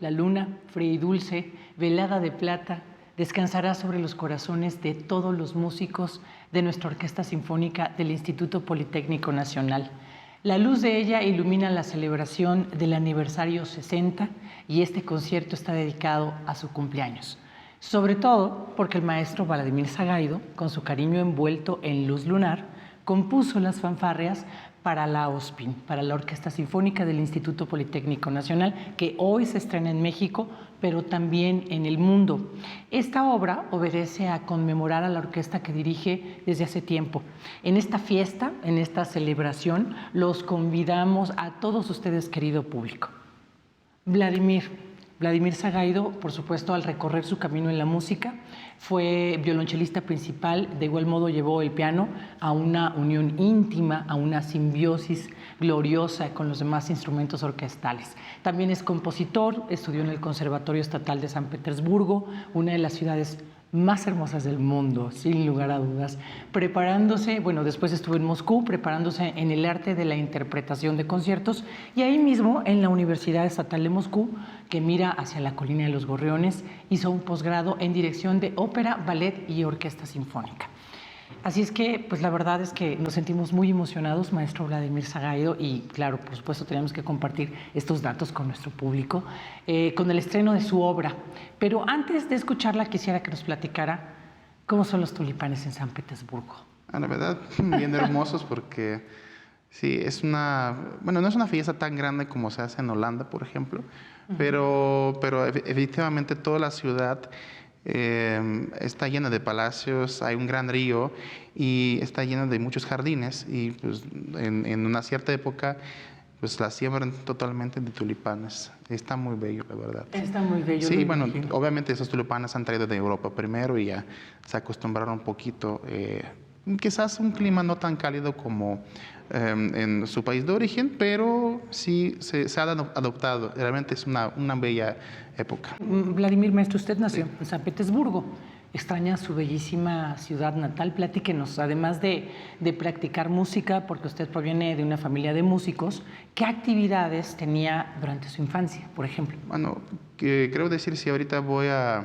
la luna, fría y dulce, velada de plata, descansará sobre los corazones de todos los músicos de nuestra Orquesta Sinfónica del Instituto Politécnico Nacional. La luz de ella ilumina la celebración del aniversario 60 y este concierto está dedicado a su cumpleaños. Sobre todo porque el maestro Vladimir Sagaido, con su cariño envuelto en luz lunar, compuso las fanfarrias para la OSPIN, para la Orquesta Sinfónica del Instituto Politécnico Nacional, que hoy se estrena en México, pero también en el mundo. Esta obra obedece a conmemorar a la orquesta que dirige desde hace tiempo. En esta fiesta, en esta celebración, los convidamos a todos ustedes, querido público. Vladimir Sagaido, por supuesto, al recorrer su camino en la música, fue violonchelista principal, de igual modo llevó el piano a una unión íntima, a una simbiosis gloriosa con los demás instrumentos orquestales. También es compositor, estudió en el Conservatorio Estatal de San Petersburgo, una de las ciudades más hermosas del mundo, sin lugar a dudas, preparándose, bueno, después estuvo en Moscú, preparándose en el arte de la interpretación de conciertos, y ahí mismo, en la Universidad Estatal de Moscú, que mira hacia la Colina de los Gorriones, hizo un posgrado en dirección de ópera, ballet y orquesta sinfónica. Así es que, pues la verdad es que nos sentimos muy emocionados, maestro Vladimir Sagaido, y claro, por supuesto tenemos que compartir estos datos con nuestro público, con el estreno de su obra. Pero antes de escucharla, quisiera que nos platicara cómo son los tulipanes en San Petersburgo. La verdad, bien hermosos porque sí, bueno, no es una fiesta tan grande como se hace en Holanda, por ejemplo, pero efectivamente toda la ciudad está llena de palacios, hay un gran río y está llena de muchos jardines y pues en una cierta época pues la siembran totalmente de tulipanes. Está muy bello, la verdad. Está muy bello. Sí, bueno, obviamente esos tulipanes han traído de Europa primero y ya se acostumbraron un poquito. Quizás un clima no tan cálido como en su país de origen, pero sí se ha adoptado. Realmente es una bella época. Vladimir, maestro, usted nació en San Petersburgo. Extraña su bellísima ciudad natal. Platíquenos, además de practicar música, porque usted proviene de una familia de músicos, ¿qué actividades tenía durante su infancia, por ejemplo? Bueno, creo decir, si ahorita voy a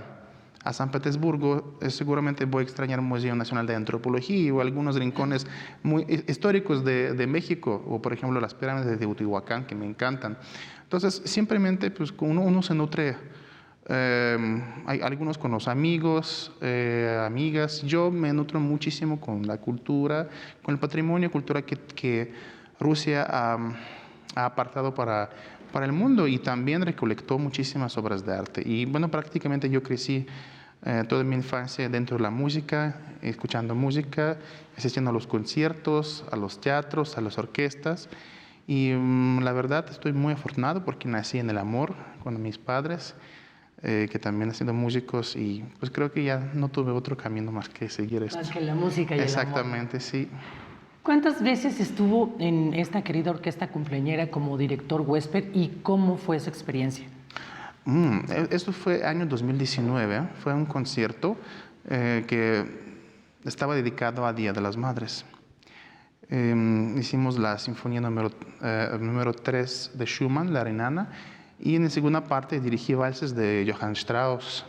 San Petersburgo, seguramente voy a extrañar el Museo Nacional de Antropología o algunos rincones muy históricos de México, o por ejemplo las pirámides de Teotihuacán, que me encantan. Entonces, simplemente pues, uno se nutre. Hay algunos con los amigos, amigas. Yo me nutro muchísimo con la cultura, con el patrimonio cultural que Rusia ha apartado para el mundo, y también recolectó muchísimas obras de arte. Y bueno, prácticamente yo crecí toda mi infancia dentro de la música, escuchando música, asistiendo a los conciertos, a los teatros, a las orquestas. Y la verdad estoy muy afortunado porque nací en el amor con mis padres, que también han sido músicos, y pues creo que ya no tuve otro camino más que seguir esto. Más que la música y el amor. Exactamente, sí. ¿Cuántas veces estuvo en esta querida orquesta cumpleañera como director huésped y cómo fue esa experiencia? Esto fue año 2019, fue un concierto que estaba dedicado a Día de las Madres. Hicimos la sinfonía número 3 de Schumann, La Renana, y en la segunda parte dirigí valses de Johann Strauss.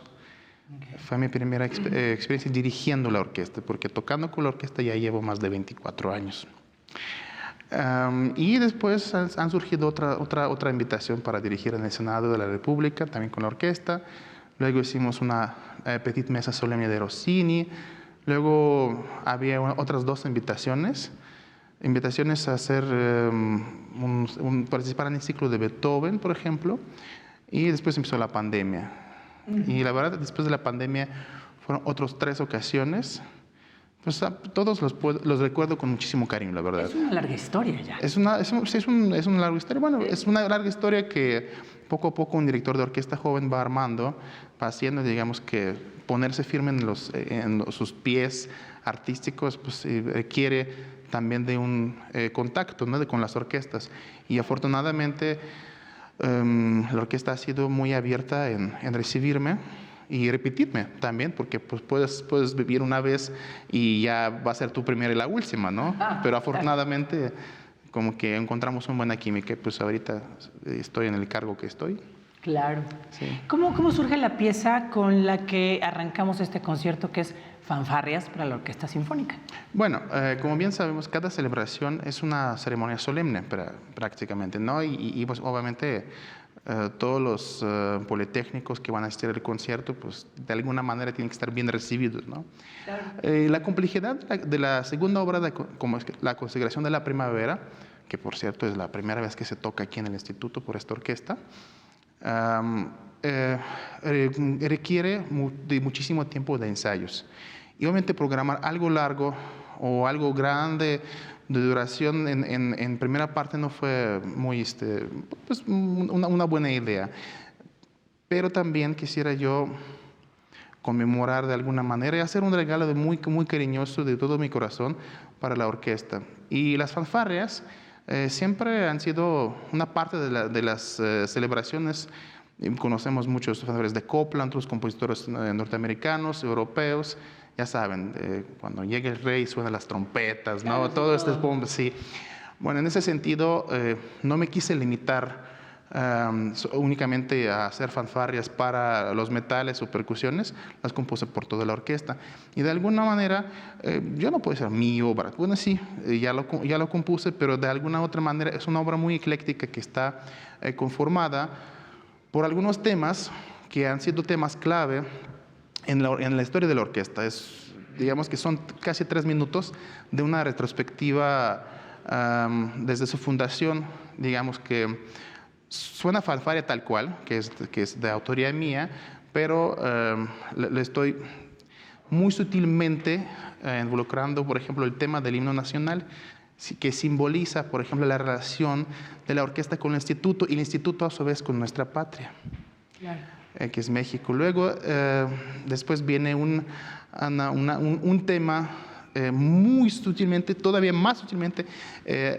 Okay. Fue mi primera experiencia dirigiendo la orquesta, porque tocando con la orquesta ya llevo más de 24 años. Y después han surgido otra invitación para dirigir en el Senado de la República, también con la orquesta. Luego hicimos una Petite Messa Solemne de Rossini. Luego había otras 2 invitaciones a hacer participar en el ciclo de Beethoven, por ejemplo, y después empezó la pandemia. Y la verdad, después de la pandemia fueron otras 3 ocasiones. Pues todos los recuerdo con muchísimo cariño, la verdad. Es una larga historia ya. Es una larga historia. Bueno, es una larga historia que poco a poco un director de orquesta joven va armando, va haciendo, digamos, que ponerse firme en sus pies artísticos, pues requiere también de un contacto, ¿no?, con las orquestas. Y afortunadamente la orquesta ha sido muy abierta en recibirme y repetirme también, porque pues puedes vivir una vez y ya va a ser tu primera y la última, ¿no? Pero afortunadamente como que encontramos una buena química, pues ahorita estoy en el cargo que estoy. Claro. Sí. ¿Cómo surge la pieza con la que arrancamos este concierto, que es Fanfarrias para la Orquesta Sinfónica? Bueno, como bien sabemos, cada celebración es una ceremonia solemne prácticamente, ¿no? Pues obviamente todos los politécnicos que van a asistir al concierto, pues de alguna manera tienen que estar bien recibidos, ¿no? Claro. La complejidad de la segunda obra, como es la consagración de la primavera, que por cierto es la primera vez que se toca aquí en el instituto por esta orquesta, requiere de muchísimo tiempo de ensayos. Y obviamente programar algo largo o algo grande de duración en primera parte no fue muy, pues una buena idea. Pero también quisiera yo conmemorar de alguna manera y hacer un regalo muy, muy cariñoso de todo mi corazón para la orquesta. Y las fanfarrias siempre han sido una parte de las celebraciones. Conocemos muchos fanfarrias de Copland, otros compositores norteamericanos, europeos. Ya saben, cuando llega el rey suenan las trompetas, ¿no? Claro, Todo este todo. bombo, sí. Bueno, en ese sentido, no me quise limitar únicamente a hacer fanfarrias para los metales o percusiones, las compuse por toda la orquesta. Y de alguna manera, yo no puedo ser mi obra. Bueno, sí, ya lo compuse, pero de alguna otra manera es una obra muy ecléctica que está conformada por algunos temas que han sido temas clave en la historia de la orquesta. Digamos que son casi 3 minutos de una retrospectiva desde su fundación. Digamos que suena fanfarria tal cual, que es de autoría mía, pero le estoy muy sutilmente involucrando, por ejemplo, el tema del himno nacional, que simboliza, por ejemplo, la relación de la orquesta con el instituto y el instituto a su vez con nuestra patria. Claro. Que es México. Luego, después viene un tema muy sutilmente, todavía más sutilmente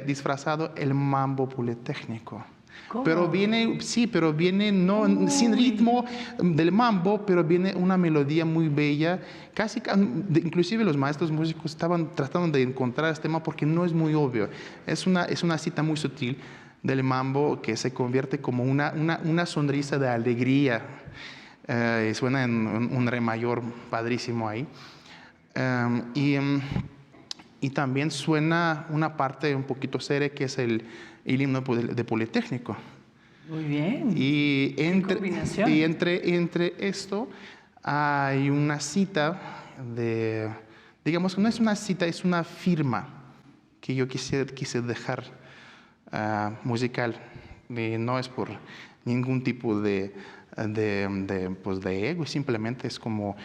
disfrazado, el mambo politécnico. ¿Cómo? Pero viene no, sin ritmo del mambo, pero viene una melodía muy bella. Inclusive los maestros músicos estaban tratando de encontrar este tema porque no es muy obvio. Es una cita muy sutil del mambo que se convierte como una sonrisa de alegría. Y suena en un re mayor padrísimo ahí. Y también suena una parte un poquito seria que es el himno de Politécnico. Muy bien. Y combinación. entre esto hay una cita digamos, no es una cita, es una firma que yo quise dejar musical. Y no es por ningún tipo de ego, simplemente es como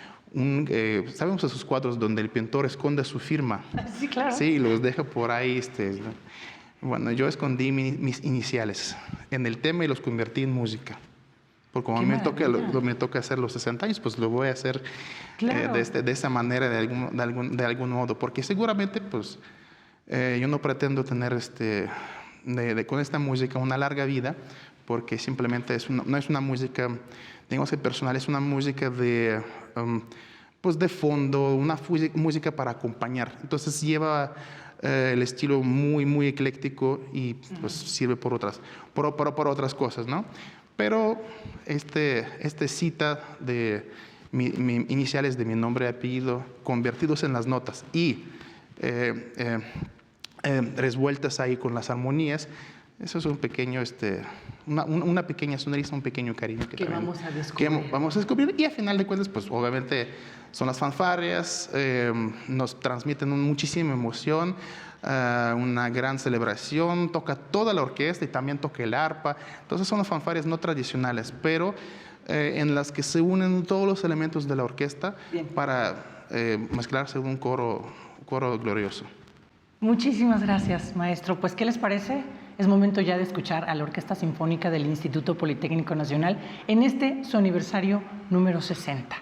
¿sabemos esos cuadros donde el pintor esconde su firma? Sí, claro. Sí, los deja por ahí. ¿No? Bueno, yo escondí mis iniciales en el tema y los convertí en música. Porque como me toca hacer los 60 años, pues lo voy a hacer claro. de esa manera, de algún modo. Porque seguramente, pues, yo no pretendo tener con esta música una larga vida, porque simplemente no es una música, digamos que personal, es una música pues de fondo, una música para acompañar. Entonces lleva el estilo muy, muy ecléctico y pues sirve por otras cosas, ¿no? Pero cita de iniciales de mi nombre y apellido convertidos en las notas y revueltas ahí con las armonías, eso es un pequeño, una pequeña sonrisa, un pequeño cariño que vamos a descubrir. Que vamos a descubrir. Y a final de cuentas, pues obviamente son las fanfarrias, nos transmiten muchísima emoción, una gran celebración, toca toda la orquesta y también toca el arpa. Entonces son las fanfarrias no tradicionales, pero en las que se unen todos los elementos de la orquesta para mezclarse en un coro glorioso. Muchísimas gracias, maestro. Pues, ¿qué les parece? Es momento ya de escuchar a la Orquesta Sinfónica del Instituto Politécnico Nacional en su aniversario número 60.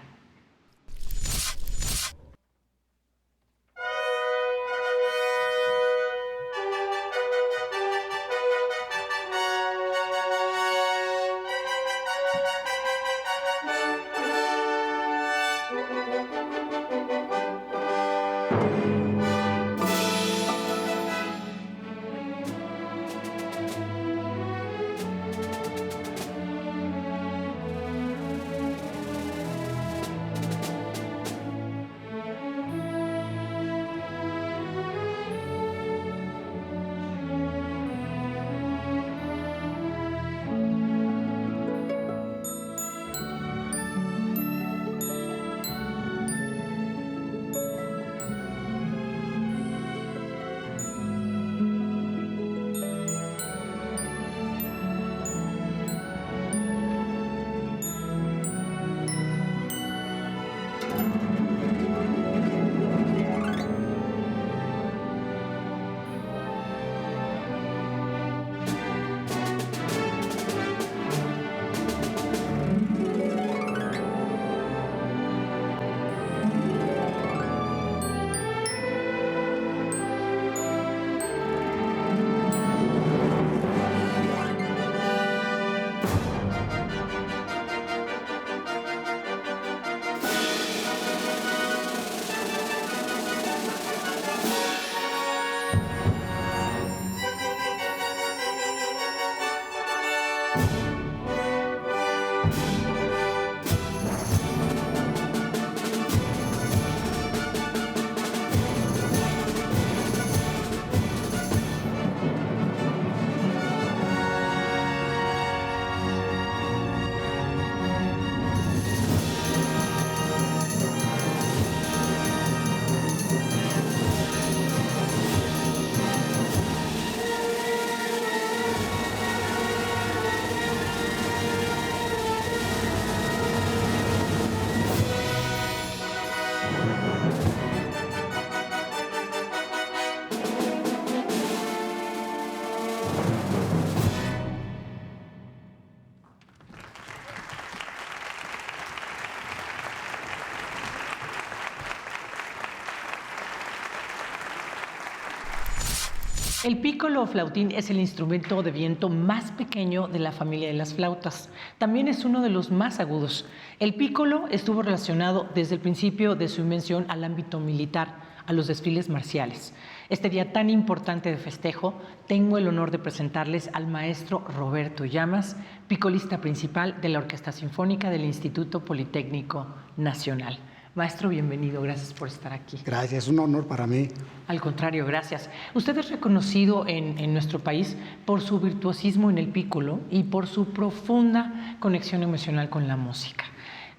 El pícolo o flautín es el instrumento de viento más pequeño de la familia de las flautas. También es uno de los más agudos. El pícolo estuvo relacionado desde el principio de su invención al ámbito militar, a los desfiles marciales. Este día tan importante de festejo, tengo el honor de presentarles al maestro Roberto Llamas, picolista principal de la Orquesta Sinfónica del Instituto Politécnico Nacional. Maestro, bienvenido, gracias por estar aquí. Gracias, es un honor para mí. Al contrario, gracias. Usted es reconocido en nuestro país por su virtuosismo en el pícolo y por su profunda conexión emocional con la música.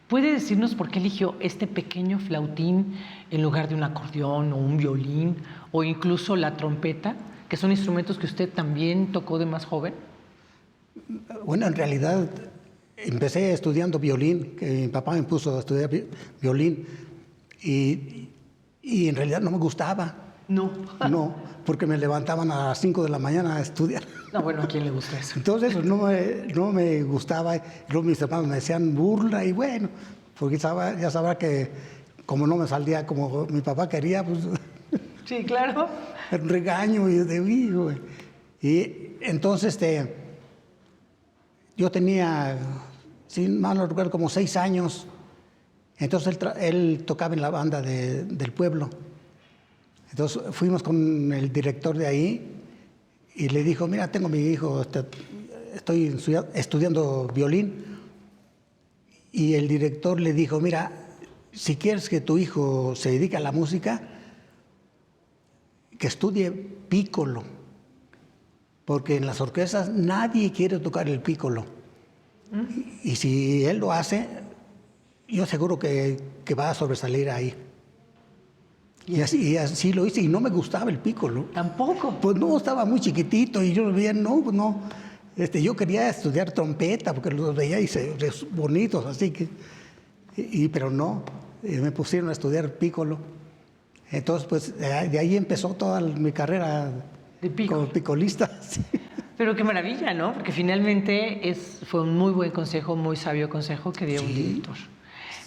¿Puede decirnos por qué eligió este pequeño flautín en lugar de un acordeón o un violín o incluso la trompeta, que son instrumentos que usted también tocó de más joven? Bueno, en realidad empecé estudiando violín, que mi papá me puso a estudiar violín y en realidad no me gustaba. No. No, porque me levantaban a las 5 de la mañana a estudiar. No, bueno, ¿a quién le gusta eso? Entonces no me gustaba. Luego mis hermanos me decían burla y bueno, porque ya sabrá que como no me salía como mi papá quería, pues Sí, claro. era un regaño y de hijo. Y entonces yo tenía, si mal no recuerdo, como 6 años. Entonces él tocaba en la banda del pueblo. Entonces fuimos con el director de ahí y le dijo, mira, tengo mi hijo, estoy estudiando violín. Y el director le dijo, mira, si quieres que tu hijo se dedique a la música, que estudie pícolo, porque en las orquestas nadie quiere tocar el pícolo. Y si él lo hace, yo seguro que va a sobresalir ahí. Y así lo hice, y no me gustaba el pícolo. ¿Tampoco? Pues no, estaba muy chiquitito y yo lo veía, no, pues no. Yo quería estudiar trompeta porque los veía y bonitos, así que, pero no, me pusieron a estudiar pícolo. Entonces, pues de ahí empezó toda mi carrera como picolista. Sí. Pero qué maravilla, ¿no? Porque finalmente fue un muy buen consejo, muy sabio consejo que dio un director.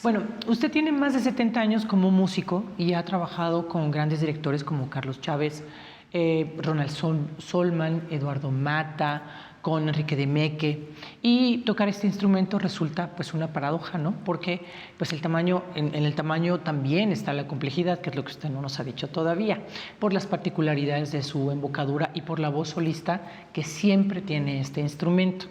Bueno, usted tiene más de 70 años como músico y ha trabajado con grandes directores como Carlos Chávez, Ronald Solman, Eduardo Mata, con Enrique de Meque, y tocar este instrumento resulta pues una paradoja, ¿no? Porque pues el tamaño, en el tamaño también está la complejidad, que es lo que usted no nos ha dicho todavía, por las particularidades de su embocadura y por la voz solista que siempre tiene este instrumento.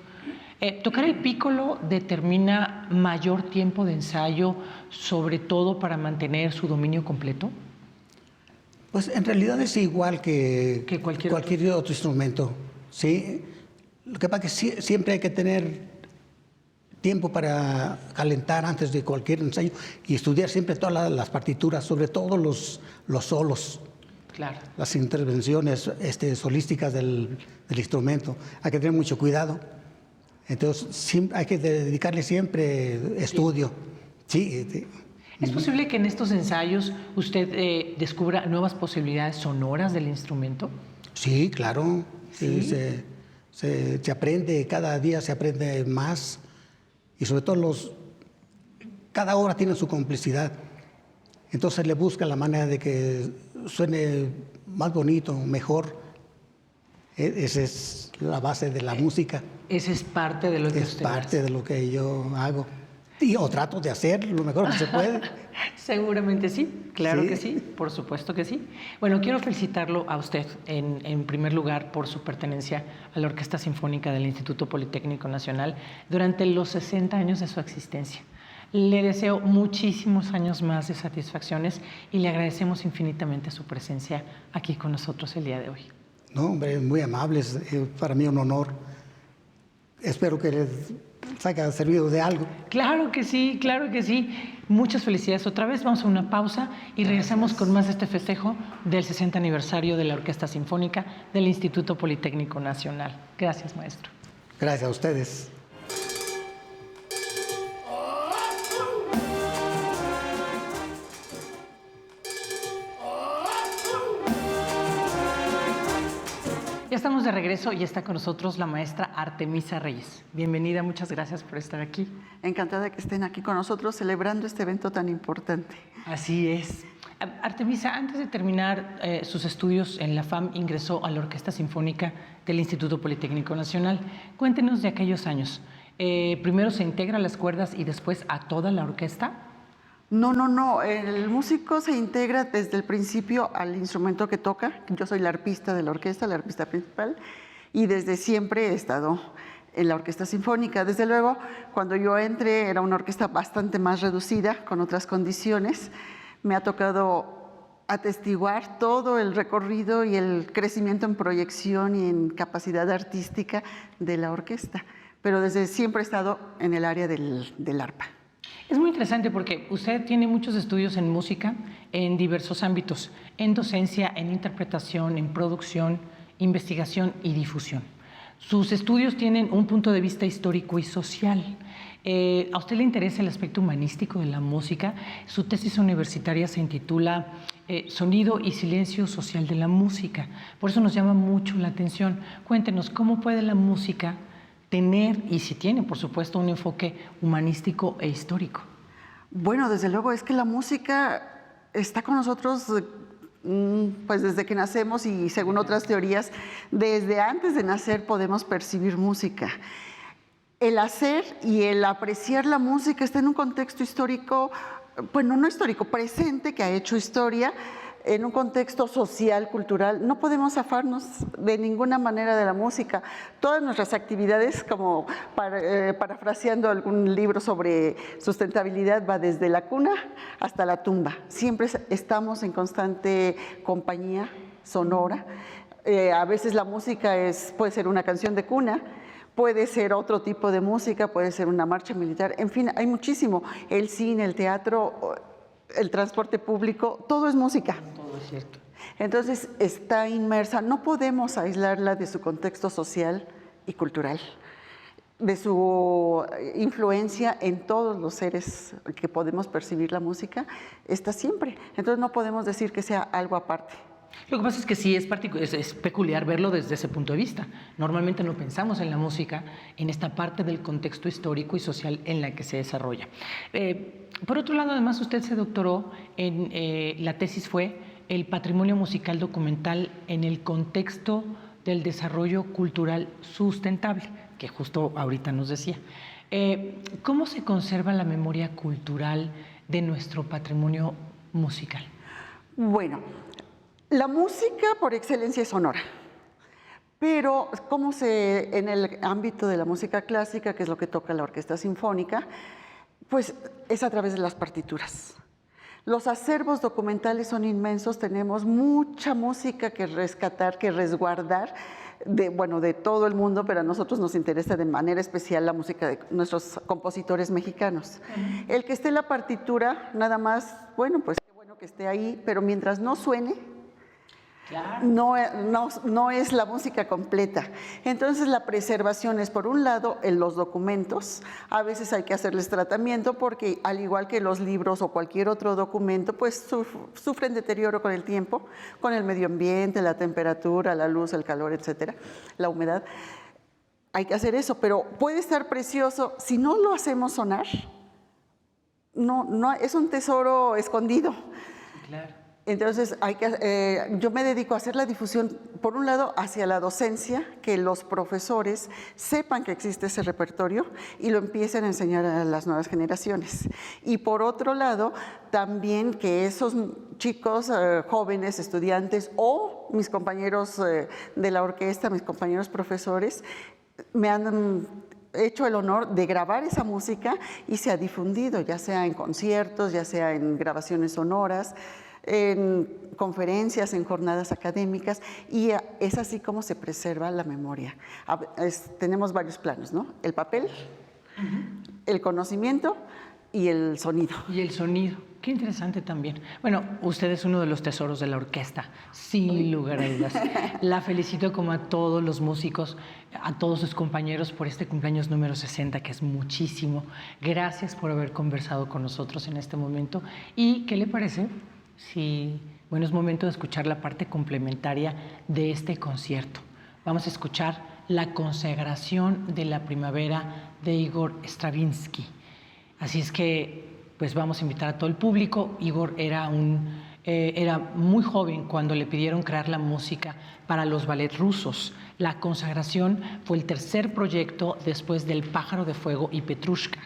¿Tocar el pícolo determina mayor tiempo de ensayo, sobre todo para mantener su dominio completo? Pues en realidad es igual que cualquier otro instrumento, ¿sí? Lo que pasa es que siempre hay que tener tiempo para calentar antes de cualquier ensayo y estudiar siempre todas las partituras, sobre todo los solos. Claro. Las intervenciones solísticas del instrumento. Hay que tener mucho cuidado. Entonces, hay que dedicarle siempre estudio. Sí. ¿Es posible que en estos ensayos usted descubra nuevas posibilidades sonoras del instrumento? Sí, claro. ¿Sí? Se aprende, cada día se aprende más. Y sobre todo cada obra tiene su complicidad. Entonces le busca la manera de que suene más bonito, mejor. Esa es la base de la música. Esa es parte de lo que usted hace. Es parte de lo que yo hago. O trato de hacer lo mejor que se puede. Seguramente sí, claro que sí, por supuesto que sí. Bueno, quiero felicitarlo a usted en primer lugar por su pertenencia a la Orquesta Sinfónica del Instituto Politécnico Nacional durante los 60 años de su existencia. Le deseo muchísimos años más de satisfacciones y le agradecemos infinitamente su presencia aquí con nosotros el día de hoy. No, hombre, muy amables, para mí un honor. Espero que les haya servido de algo. Claro que sí, claro que sí. Muchas felicidades otra vez. Vamos a una pausa y regresamos con más de este festejo del 60 aniversario de la Orquesta Sinfónica del Instituto Politécnico Nacional. Gracias, maestro. Gracias a ustedes. Ya estamos de regreso y está con nosotros la maestra Artemisa Reyes. Bienvenida, muchas gracias por estar aquí. Encantada que estén aquí con nosotros celebrando este evento tan importante. Así es. Artemisa, antes de terminar sus estudios en la FAM, ingresó a la Orquesta Sinfónica del Instituto Politécnico Nacional. Cuéntenos de aquellos años. ¿Primero se integra a las cuerdas y después a toda la orquesta? No. El músico se integra desde el principio al instrumento que toca. Yo soy la arpista de la orquesta, la arpista principal, y desde siempre he estado en la Orquesta Sinfónica. Desde luego, cuando yo entré era una orquesta bastante más reducida, con otras condiciones. Me ha tocado atestiguar todo el recorrido y el crecimiento en proyección y en capacidad artística de la orquesta, pero desde siempre he estado en el área del arpa. Es muy interesante porque usted tiene muchos estudios en música en diversos ámbitos, en docencia, en interpretación, en producción, investigación y difusión. Sus estudios tienen un punto de vista histórico y social. ¿A usted le interesa el aspecto humanístico de la música? Su tesis universitaria se intitula Sonido y silencio social de la música. Por eso nos llama mucho la atención. Cuéntenos, ¿cómo puede la música tener, y si tiene, por supuesto, un enfoque humanístico e histórico? Bueno, desde luego es que la música está con nosotros pues desde que nacemos, y según otras teorías, desde antes de nacer podemos percibir música. El hacer y el apreciar la música está en un contexto histórico, bueno, no histórico, presente, que ha hecho historia, en un contexto social, cultural. No podemos zafarnos de ninguna manera de la música. Todas nuestras actividades, como parafraseando algún libro sobre sustentabilidad, va desde la cuna hasta la tumba. Siempre estamos en constante compañía sonora. A veces la música puede ser una canción de cuna, puede ser otro tipo de música, puede ser una marcha militar, en fin, hay muchísimo. El cine, el teatro, el transporte público, todo es música. Todo es cierto. Entonces está inmersa, no podemos aislarla de su contexto social y cultural, de su influencia en todos los seres que podemos percibir la música, está siempre. Entonces no podemos decir que sea algo aparte. Lo que pasa es que sí es peculiar verlo desde ese punto de vista. Normalmente no pensamos en la música en esta parte del contexto histórico y social en la que se desarrolla. Por otro lado, además, usted se doctoró en, la tesis fue el patrimonio musical documental en el contexto del desarrollo cultural sustentable, que justo ahorita nos decía. ¿Cómo se conserva la memoria cultural de nuestro patrimonio musical? Bueno, la música por excelencia es sonora, pero en el ámbito de la música clásica, que es lo que toca la orquesta sinfónica, pues es a través de las partituras. Los acervos documentales son inmensos, tenemos mucha música que rescatar, que resguardar, de todo el mundo, pero a nosotros nos interesa de manera especial la música de nuestros compositores mexicanos. El que esté en la partitura, nada más, bueno, pues qué bueno que esté ahí, pero mientras no suene, claro, no es la música completa. Entonces la preservación es, por un lado, en los documentos. A veces hay que hacerles tratamiento porque, al igual que los libros o cualquier otro documento, pues sufren deterioro con el tiempo, con el medio ambiente, la temperatura, la luz, el calor, etcétera, la humedad. Hay que hacer eso, pero puede estar precioso. Si no lo hacemos sonar, no es un tesoro escondido. Claro. Entonces, yo me dedico a hacer la difusión, por un lado, hacia la docencia, que los profesores sepan que existe ese repertorio y lo empiecen a enseñar a las nuevas generaciones. Y por otro lado, también que esos chicos, jóvenes, estudiantes o mis compañeros de la orquesta, mis compañeros profesores, me han hecho el honor de grabar esa música y se ha difundido, ya sea en conciertos, ya sea en grabaciones sonoras, en conferencias, en jornadas académicas, y es así como se preserva la memoria. Tenemos varios planos, ¿no? El papel, el conocimiento y el sonido. Y el sonido, qué interesante también. Bueno, usted es uno de los tesoros de la orquesta, sin lugar a dudas. La felicito como a todos los músicos, a todos sus compañeros por este cumpleaños número 60, que es muchísimo. Gracias por haber conversado con nosotros en este momento. ¿Y qué le parece? Sí, bueno, es momento de escuchar la parte complementaria de este concierto. Vamos a escuchar la consagración de la primavera de Igor Stravinsky. Así es que, pues vamos a invitar a todo el público. Igor era un Era muy joven cuando le pidieron crear la música para los ballets rusos. La Consagración fue el tercer proyecto después del Pájaro de Fuego y Petrushka.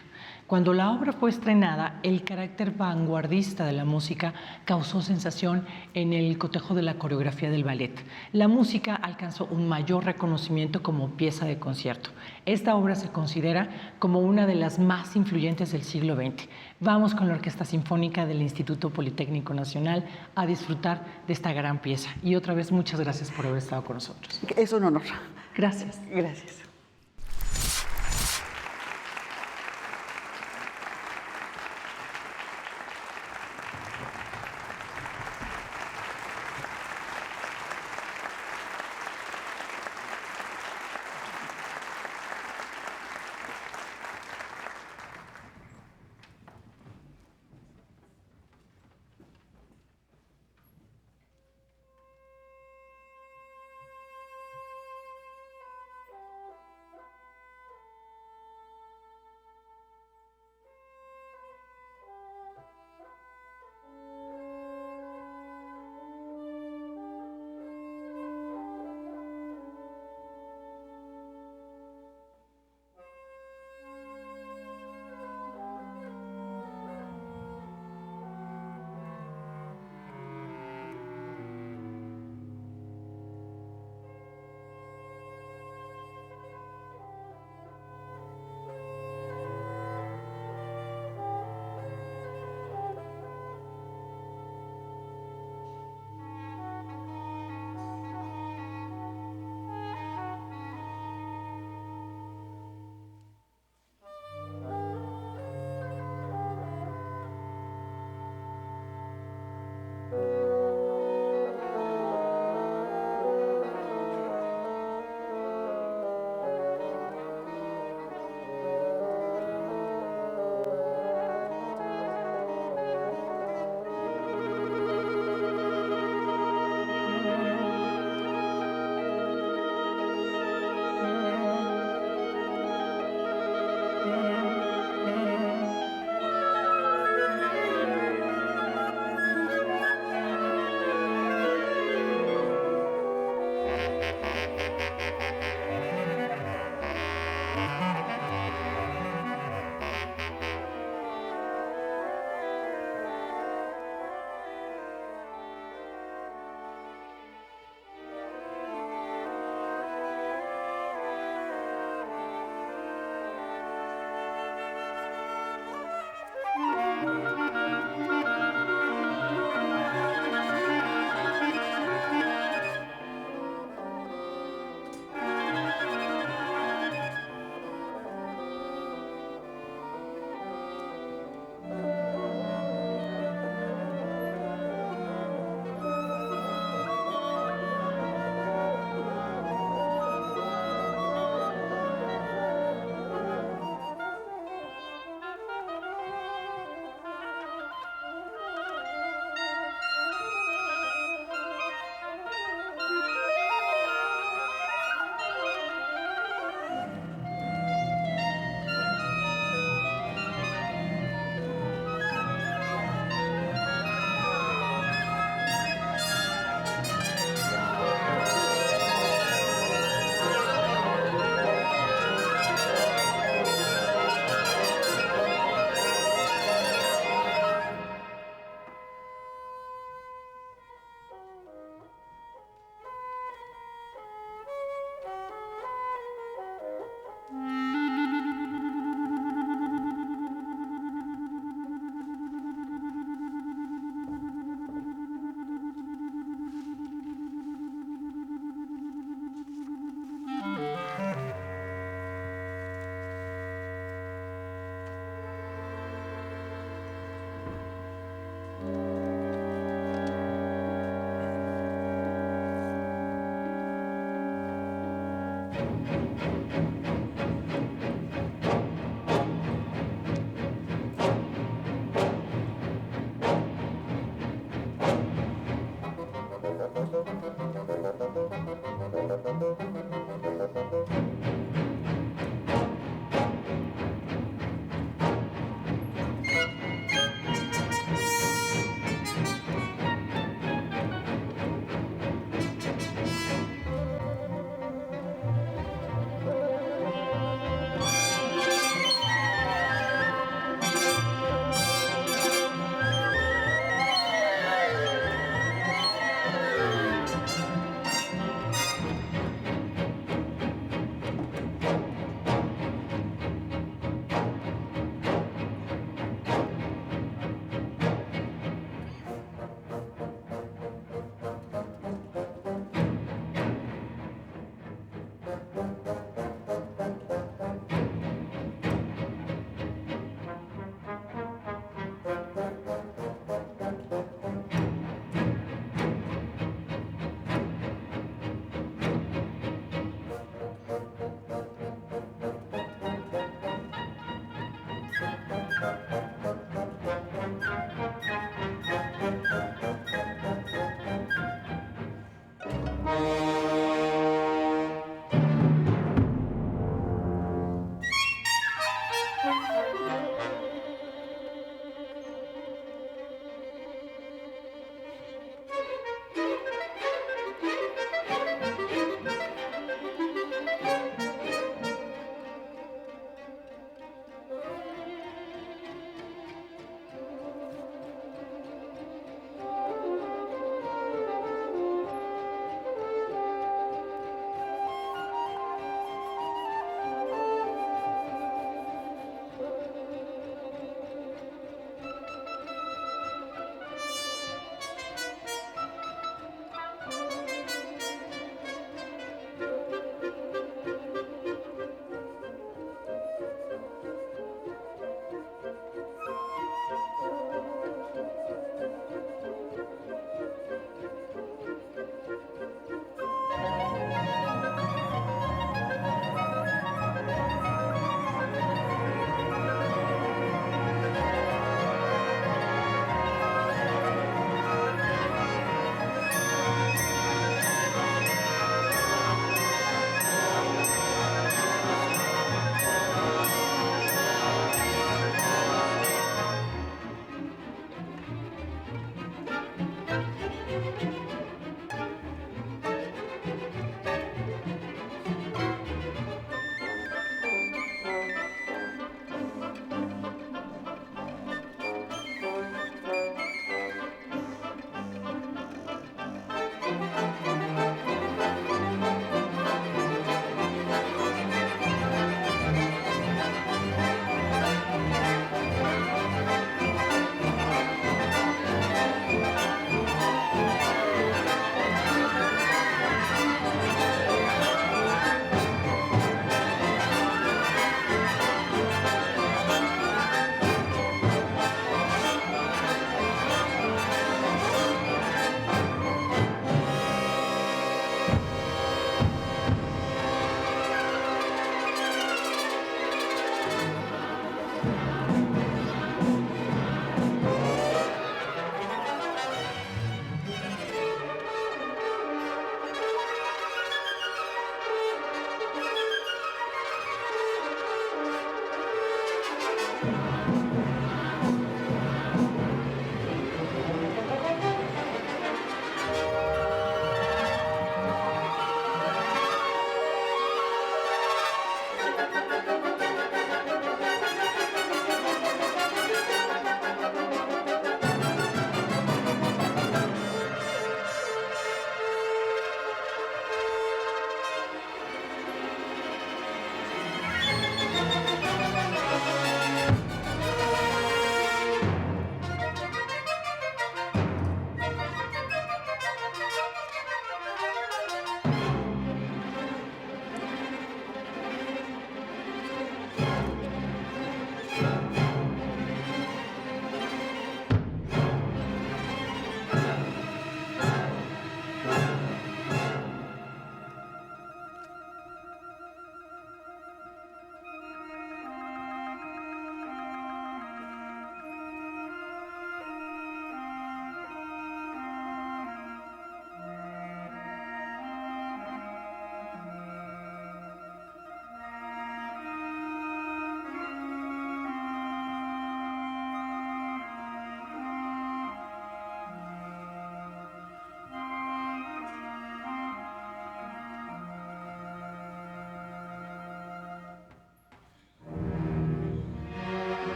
Cuando la obra fue estrenada, el carácter vanguardista de la música causó sensación en el cotejo de la coreografía del ballet. La música alcanzó un mayor reconocimiento como pieza de concierto. Esta obra se considera como una de las más influyentes del siglo XX. Vamos con la Orquesta Sinfónica del Instituto Politécnico Nacional a disfrutar de esta gran pieza. Y otra vez, muchas gracias por haber estado con nosotros. Es un honor. Gracias. Gracias.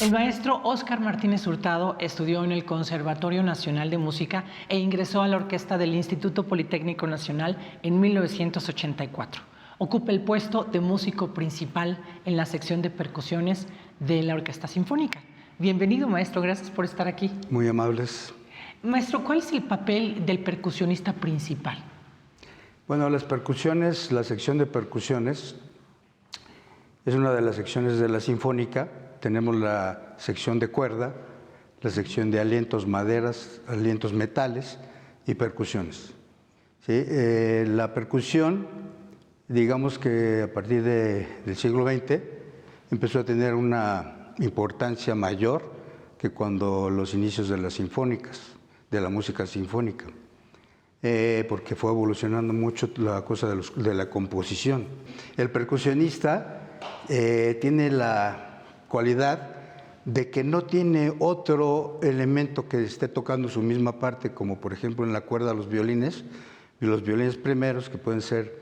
El maestro Óscar Martínez Hurtado estudió en el Conservatorio Nacional de Música e ingresó a la orquesta del Instituto Politécnico Nacional en 1984. Ocupa el puesto de músico principal en la sección de percusiones de la Orquesta Sinfónica. Bienvenido, maestro, gracias por estar aquí. Muy amables. Maestro, ¿cuál es el papel del percusionista principal? Bueno, las percusiones, la sección de percusiones es una de las secciones de la Sinfónica. Tenemos la sección de cuerda, la sección de alientos maderas, alientos metales y percusiones. ¿Sí? La percusión, digamos que a partir del siglo XX empezó a tener una importancia mayor que cuando los inicios de las sinfónicas, de la música sinfónica, porque fue evolucionando mucho la cosa de la composición. El percusionista tiene la cualidad de que no tiene otro elemento que esté tocando su misma parte, como por ejemplo en la cuerda los violines, y los violines primeros, que pueden ser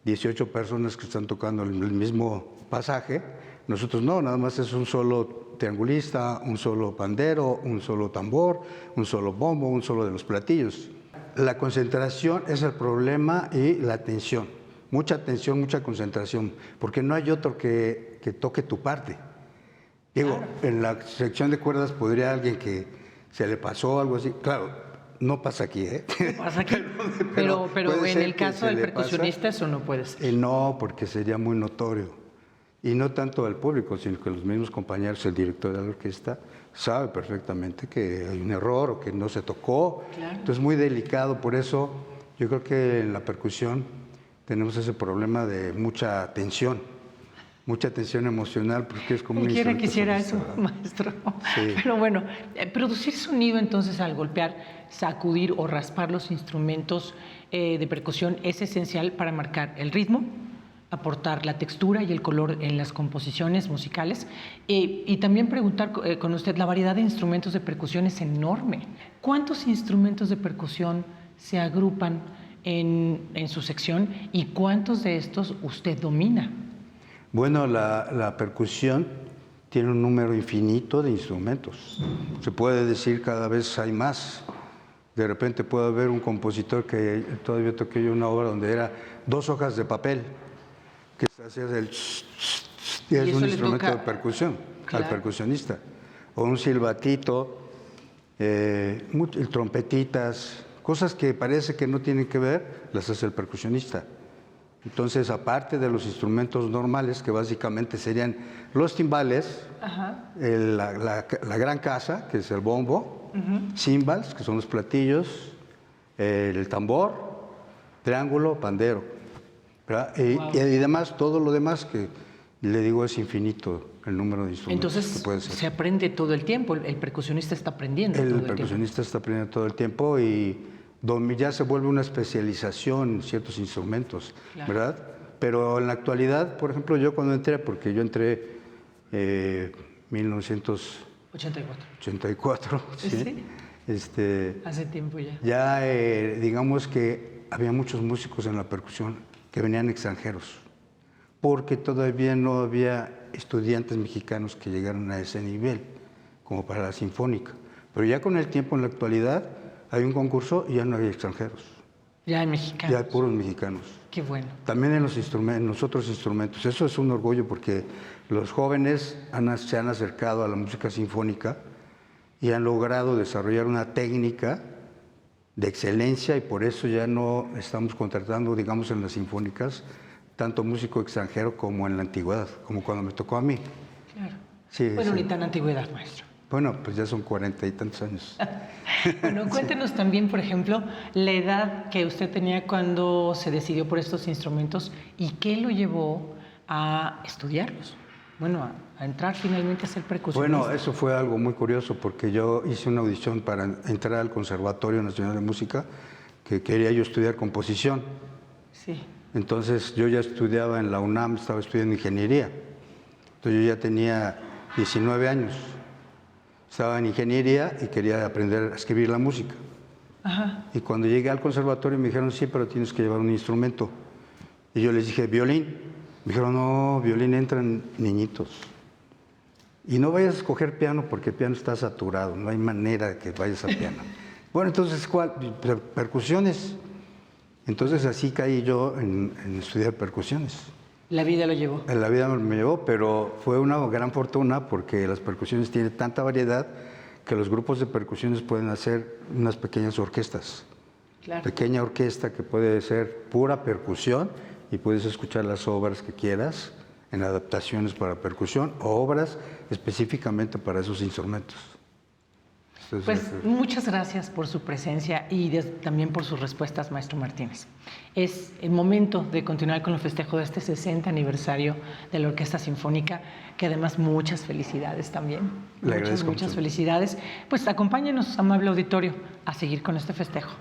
18 personas que están tocando el mismo pasaje. Nosotros no, nada más es un solo triangulista, un solo pandero, un solo tambor, un solo bombo, un solo de los platillos. La concentración es el problema y la atención. Mucha atención, mucha concentración, porque no hay otro que toque tu parte. Digo, en la sección de cuerdas podría alguien que se le pasó algo así. Claro, no pasa aquí, ¿eh? No pasa aquí. pero en el caso del percusionista eso no puede ser. No, porque sería muy notorio. Y no tanto al público, sino que los mismos compañeros, el director de la orquesta, sabe perfectamente que hay un error o que no se tocó. Claro. Entonces es muy delicado. Por eso yo creo que en la percusión tenemos ese problema de mucha tensión emocional, porque es como un instrumento. Quisiera eso, maestro. Sí. Pero bueno, producir sonido entonces al golpear, sacudir o raspar los instrumentos de percusión es esencial para marcar el ritmo, aportar la textura y el color en las composiciones musicales. Y también preguntar con usted, la variedad de instrumentos de percusión es enorme. ¿Cuántos instrumentos de percusión se agrupan en su sección y cuántos de estos usted domina? Bueno, la percusión tiene un número infinito de instrumentos. Se puede decir cada vez hay más. De repente puede haber un compositor que todavía toqué yo una obra donde era 2 hojas de papel, que hacía el y es un instrumento de percusión, claro, al percusionista. O un silbatito, trompetitas, cosas que parece que no tienen que ver, las hace el percusionista. Entonces, aparte de los instrumentos normales, que básicamente serían los timbales, la gran casa, que es el bombo, cymbals, que son los platillos, el tambor, triángulo, pandero, y además todo lo demás que le digo es infinito el número de instrumentos. Entonces, que puede ser. Se aprende todo el tiempo, el percusionista está aprendiendo todo el tiempo. El percusionista está aprendiendo todo el tiempo y ya se vuelve una especialización en ciertos instrumentos, claro, ¿verdad? Pero en la actualidad, por ejemplo, yo cuando entré, porque yo entré en 1984, ¿sí? Hace tiempo ya. Ya digamos que había muchos músicos en la percusión que venían extranjeros, porque todavía no había estudiantes mexicanos que llegaran a ese nivel, como para la sinfónica. Pero ya con el tiempo, en la actualidad, hay un concurso y ya no hay extranjeros. Ya hay mexicanos. Ya hay puros mexicanos. Qué bueno. También en los otros instrumentos. Eso es un orgullo porque los jóvenes se han acercado a la música sinfónica y han logrado desarrollar una técnica de excelencia y por eso ya no estamos contratando, digamos, en las sinfónicas, tanto músico extranjero como en la antigüedad, como cuando me tocó a mí. Claro. Sí, bueno, sí. Ni tan antigüedad, maestro. Bueno, pues ya son 40 y tantos años. Bueno, cuéntenos también, por ejemplo, la edad que usted tenía cuando se decidió por estos instrumentos y qué lo llevó a estudiarlos. Bueno, a entrar finalmente a ser percusionista. Bueno, eso fue algo muy curioso porque yo hice una audición para entrar al Conservatorio Nacional de Música, que quería yo estudiar composición. Sí. Entonces yo ya estudiaba en la UNAM, estaba estudiando ingeniería. Entonces yo ya tenía 19 años. Estaba en ingeniería y quería aprender a escribir la música. Ajá. Y cuando llegué al conservatorio me dijeron, sí, pero tienes que llevar un instrumento. Y yo les dije, violín. Me dijeron, no, violín entran niñitos. Y no vayas a escoger piano porque el piano está saturado, no hay manera de que vayas al piano. Bueno, entonces, ¿cuál? Percusiones. Entonces así caí yo en estudiar percusiones. La vida lo llevó. En la vida me llevó, pero fue una gran fortuna porque las percusiones tienen tanta variedad que los grupos de percusiones pueden hacer unas pequeñas orquestas. Claro. Pequeña orquesta que puede ser pura percusión y puedes escuchar las obras que quieras en adaptaciones para percusión o obras específicamente para esos instrumentos. Entonces, Pues muchas gracias por su presencia y también por sus respuestas, maestro Martínez. Es el momento de continuar con el festejo de este 60 aniversario de la Orquesta Sinfónica, que además muchas felicidades también. Le agradezco muchas mucho. felicidades. Pues acompáñenos, amable auditorio, a seguir con este festejo.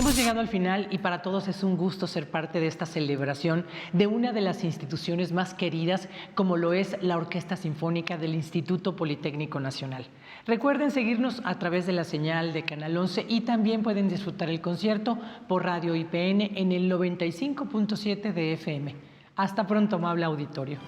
Hemos llegado al final y para todos es un gusto ser parte de esta celebración de una de las instituciones más queridas como lo es la Orquesta Sinfónica del Instituto Politécnico Nacional. Recuerden seguirnos a través de la señal de Canal 11 y también pueden disfrutar el concierto por Radio IPN en el 95.7 de FM. Hasta pronto, amable auditorio.